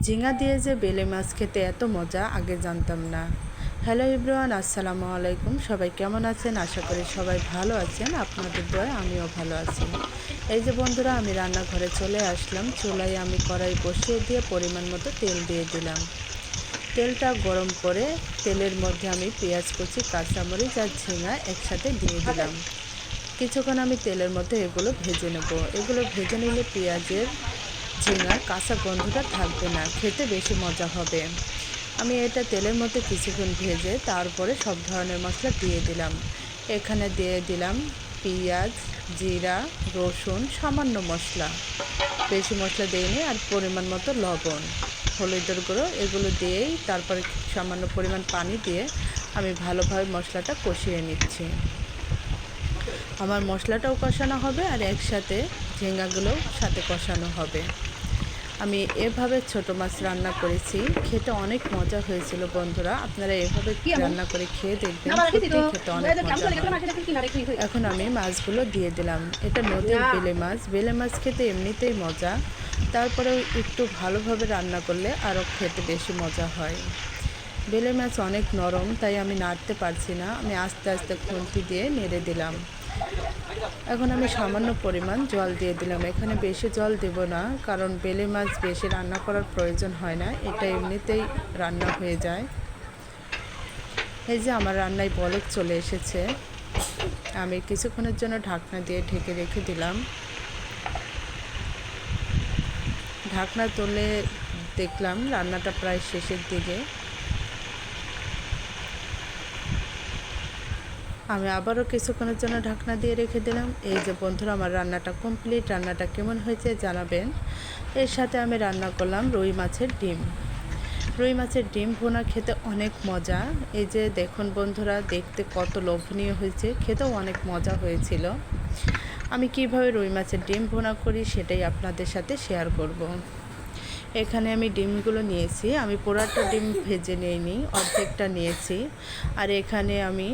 ঝিঙা দিয়ে যে বেলে মাছ খেতে এত মজা আগে জানতাম না। হ্যালো এভরিওয়ান, আসসালামু আলাইকুম। সবাই কেমন আছেন? আশা করি সবাই ভালো আছেন। আপনাদের দোয়ায় আমিও ভালো আছি। এই যে বন্ধুরা, আমি রান্নাঘরে চলে আসলাম। চুলায় আমি কড়াই বসিয়ে দিয়ে পরিমাণ মতো তেল দিয়ে দিলাম। তেলটা গরম করে তেলের মধ্যে আমি পেঁয়াজ কুচি, কাঁচামরিচ আর ঝিঙা একসাথে দিয়ে দিলাম। কিছুক্ষণ আমি তেলের মধ্যে এগুলো ভেজে নেব। এগুলো ভেজে নিলে পেঁয়াজের, ঝিঙার কাঁচা গন্ধটা থাকবে না, খেতে বেশি মজা হবে। আমি এটা তেলের মধ্যে কিছুক্ষণ ভেজে তারপরে সব ধরনের মশলা দিয়ে দিলাম। এখানে দিয়ে দিলাম পেঁয়াজ, জিরা, রসুন, সামান্য মশলা, বেশি মশলা দিইনি, আর পরিমাণ মতো লবণ, হলুদের গুঁড়ো, এগুলো দিয়েই তারপরে সামান্য পরিমাণ পানি দিয়ে আমি ভালোভাবে মশলাটা কষিয়ে নিচ্ছি। আমার মশলাটাও কষানো হবে আর একসাথে ঝিঙ্গাগুলোও সাথে কষানো হবে। আমি এভাবে ছোট মাছ রান্না করেছি, খেতে অনেক মজা হয়েছিল বন্ধুরা। আপনারা এভাবে রান্না করে খেয়ে দেখবেন, সত্যি খেতে অনেক মজা হয়। এখন আমি মাছগুলো দিয়ে দিলাম। এটা নদীর বেলে মাছ খেতে এমনিতেই মজা, তারপরেও একটু ভালোভাবে রান্না করলে আরও খেতে বেশি মজা হয়। বেলে মাছ অনেক নরম, তাই আমি নাড়তে পারছি না। আমি আস্তে আস্তে খুন্তি দিয়ে নেড়ে দিলাম। এখন আমি সামান্য পরিমাণ জল দিয়ে দিলাম। এখানে বেশি জল দেব না, কারণ বেলে মাছ বেশি রান্না করার প্রয়োজন হয় না, এটা এমনিতেই রান্না হয়ে যায়। এই যে আমার রান্নায় বলক চলে এসেছে। আমি কিছুক্ষণের জন্য ঢাকনা দিয়ে ঢেকে রেখে দিলাম। ঢাকনা তুলে দেখলাম রান্নাটা প্রায় শেষের দিকে। আমি আবারও কিছুক্ষণের জন্য ঢাকনা দিয়ে রেখে দিলাম। এই যে বন্ধুরা, আমার রান্নাটা কমপ্লিট। রান্নাটা কেমন হয়েছে জানাবেন। এর সাথে আমি রান্না করলাম রুই মাছের ডিম। রুই মাছের ডিম ভুনা খেতে অনেক মজা। এই যে দেখুন বন্ধুরা, দেখতে কত লোভনীয় হয়েছে, খেতেও অনেক মজা হয়েছিল। আমি কিভাবে রুই মাছের ডিম ভুনা করি সেটাই আপনাদের সাথে শেয়ার করব। এখানে আমি ডিমগুলো নিয়েছি। আমি পুরাটা ডিম ভেজে নিইনি, অর্ধেকটা নিয়েছি। আর এখানে আমি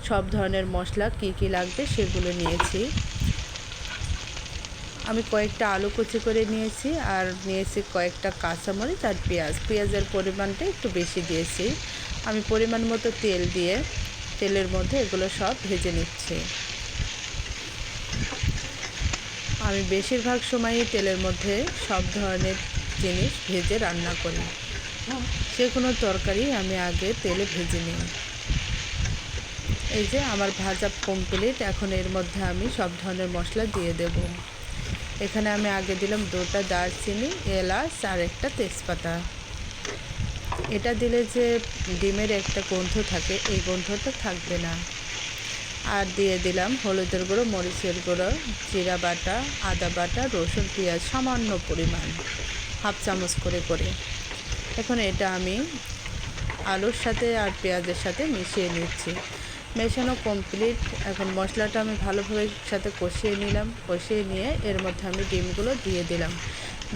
সব ধরনের মশলা কি কি লাগবে সেগুলো নিয়েছি। আমি কয়েকটা আলু কুচি করে নিয়েছি, আর নিয়েছি কয়েকটা কাঁচামরিচ আর পেঁয়াজের পরিমাণটা একটু বেশি দিয়েছি। আমি পরিমাণ মতো তেল দিয়ে তেলের মধ্যে এগুলো সব ভেজে নিচ্ছি। আমি বেশিরভাগ সময়ই তেলের মধ্যে সব ধরনের জিনিস ভেজে রান্না করি। যে কোনো তরকারি আমি আগে তেলে ভেজে নিই। এই যে আমার ভাজা কমপ্লিট। এখন এর মধ্যে আমি সব ধরনের মশলা দিয়ে দেব। এখানে আমি আগে দিলাম 2টা দারচিনি, এলাচ আর একটা তেজপাতা। এটা দিলে যে ডিমের একটা গন্ধ থাকে, এই গন্ধটা থাকবে না। আর দিয়ে দিলাম হলুদের গুঁড়ো, মরিচের গুঁড়ো, জিরা বাটা, আদা বাটা, রসুন, পেঁয়াজ সামান্য পরিমাণ, হাফ চামচ করে করে। এখন এটা আমি আলুর সাথে আর পেঁয়াজের সাথে মিশিয়ে নিচ্ছি। মেশানো কমপ্লিট। এখন মশলাটা আমি ভালোভাবে সাথে কষিয়ে নিলাম। কষিয়ে নিয়ে এর মধ্যে আমি ডিমগুলো দিয়ে দিলাম।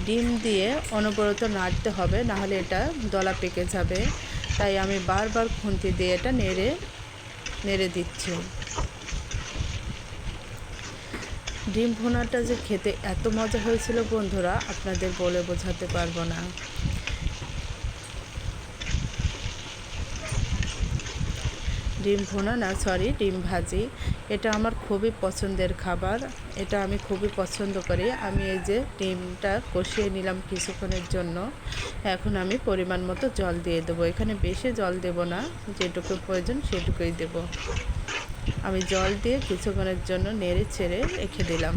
ডিম দিয়ে অনবরত নাড়তে হবে, নাহলে এটা দলা পেকে যাবে। তাই আমি বারবার খুন্তি দিয়ে এটা নেড়ে নেড়ে দিচ্ছি। ডিম ভুনাটা যে খেতে এত মজা হয়েছিল বন্ধুরা, আপনাদের বলে বোঝাতে পারবো না। ডিম ভুনা না, সরি, ডিম ভাজি। এটা আমার খুবই পছন্দের খাবার, এটা আমি খুবই পছন্দ করি। আমি এই যে ডিমটা কষিয়ে নিলাম কিছুক্ষণের জন্য। এখন আমি পরিমাণ মতো জল দিয়ে দেবো। এখানে বেশি জল দেব না, যেটুকু প্রয়োজন সেটুকুই দেব। আমি জল দিয়ে কিছুক্ষণের জন্য নেড়ে ছেড়ে রেখে দিলাম।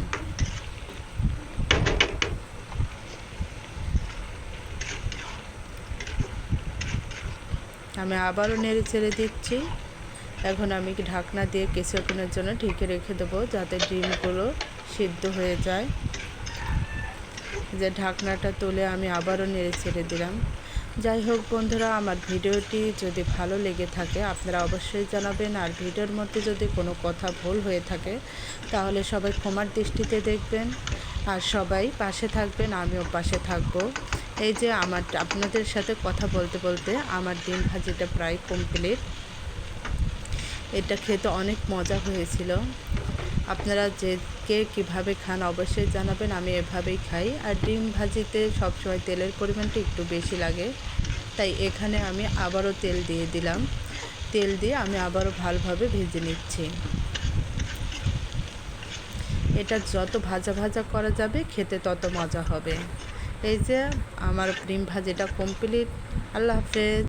আমি আবারও নেড়ে ছেড়ে দিচ্ছি। এখন আমি ঢাকনা দিয়ে কিছুক্ষণের জন্য ঢেকে রেখে দেবো, যাতে ডিমগুলো সিদ্ধ হয়ে যায়। যে ঢাকনাটা তুলে আমি আবারও নেড়ে ছেড়ে দিলাম। যাই হোক বন্ধুরা, আমার ভিডিওটি যদি ভালো লেগে থাকে আপনারা অবশ্যই জানাবেন। আর ভিডিওর মধ্যে যদি কোনো কথা ভুল হয়ে থাকে তাহলে সবাই ক্ষমার দৃষ্টিতে দেখবেন। আর সবাই পাশে থাকবেন, আমিও পাশে থাকব। এই যে আপনাদের সাথে কথা বলতে বলতে আমার ডিম ভাজিটা প্রায় কমপ্লিট। এটা খেতে অনেক মজা হয়েছিল। আপনারা যে কে কীভাবে খান অবশ্যই জানাবেন। আমি এভাবেই খাই। আর ডিম ভাজিতে সবসময় তেলের পরিমাণটা একটু বেশি লাগে, তাই এখানে আমি আবারও তেল দিয়ে দিলাম। তেল দিয়ে আমি আবারও ভালোভাবে ভেজে নিচ্ছি। এটা যত ভাজা ভাজা করা যাবে খেতে তত মজা হবে। এই যে আমার ডিম ভাজিটা কমপ্লিট। আল্লাহ হাফেজ।